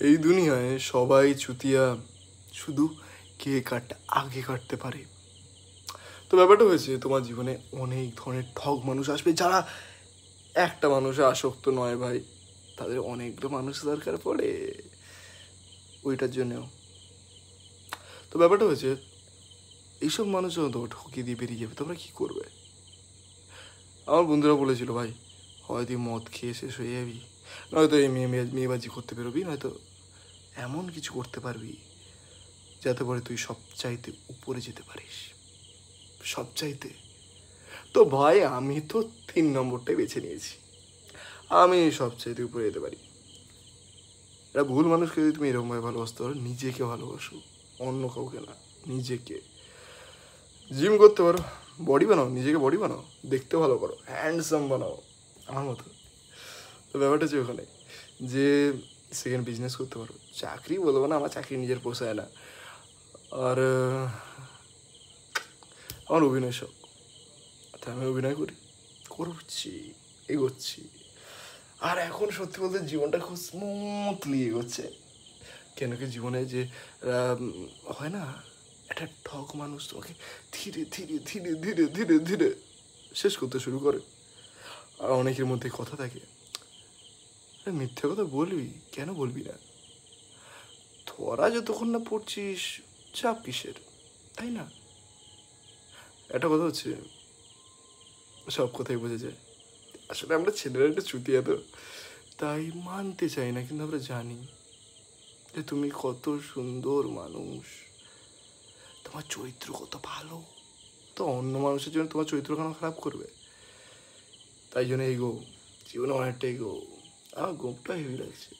এই দুনিয়ায় সবাই চুতিয়া, শুধু কে কাটটা আগে কাটতে পারে। তো ব্যাপারটা হয়েছে, তোমার জীবনে অনেক ধরনের ঠগ মানুষ আসবে, যারা একটা মানুষে আসক্ত নয় ভাই, তাদের অনেকগুলো মানুষ দরকার পড়ে ওইটার জন্যেও। তো ব্যাপারটা হয়েছে, এইসব মানুষ যখন তোমার ঠকিয়ে দিয়ে বেরিয়ে যাবে, তোমরা কী করবে? আমার বন্ধুরা বলেছিল, ভাই হয় তুই মদ খেয়ে শেষ হয়ে যাবি, নয়তো এই মেয়েবাজি করতে বেরোবি, নয়তো এমন কিছু করতে পারবি যাতে করে তুই সবচাইতে উপরে যেতে পারিস, সবচাইতে। তো ভাই আমি তো 3 নম্বরটাই বেছে নিয়েছি, আমি সবচাইতে উপরে যেতে পারি। এটা ভুল মানুষকে যদি তুমি এরকমভাবে ভালোবাসতে পারো, নিজেকে ভালোবাসো, অন্য কাউকে না, নিজেকে। জিম করতে পারো, বডি বানাও, নিজেকে বডি বানাও, দেখতে ভালো করো, হ্যান্ডসাম বানাও আমার মতো। তো ব্যাপারটা হচ্ছে ওখানে যে সেকেন্ড বিজনেস করতে পারো, চাকরি বলবো না, আমার চাকরি নিজের পোষায় না। আর আমার অভিনয় শখ, তাই আমি অভিনয় করছি, এগোচ্ছি। আর এখন সত্যি বলতে জীবনটা খুব স্মুথলি এগোচ্ছে। কেন কি জীবনে যে হয় না, একটা ঠক মানুষ তোমাকে ধীরে ধীরে ধীরে ধীরে ধীরে ধীরে শেষ করতে শুরু করে। আর অনেকের মধ্যে কথা থাকে, মিথ্যে কথা বলবি, কেন বলবি না? তোরা যতক্ষণ না পড়ছিস, চাপ কিসের, তাই না? একটা কথা হচ্ছে, সব কথাই বোঝা যায়। আসলে আমরা ছেলেরা একটা চুতিয়া, তো তাই মানতে চাই না, কিন্তু আমরা জানি যে তুমি কত সুন্দর মানুষ, তোমার চরিত্র কত ভালো। তো অন্য মানুষের জন্য তোমার চরিত্র কেন খারাপ করবে? তাই জন্য এগো, জীবনে অনেকটা এগো। আমার গোপটা হেভি লাগছে।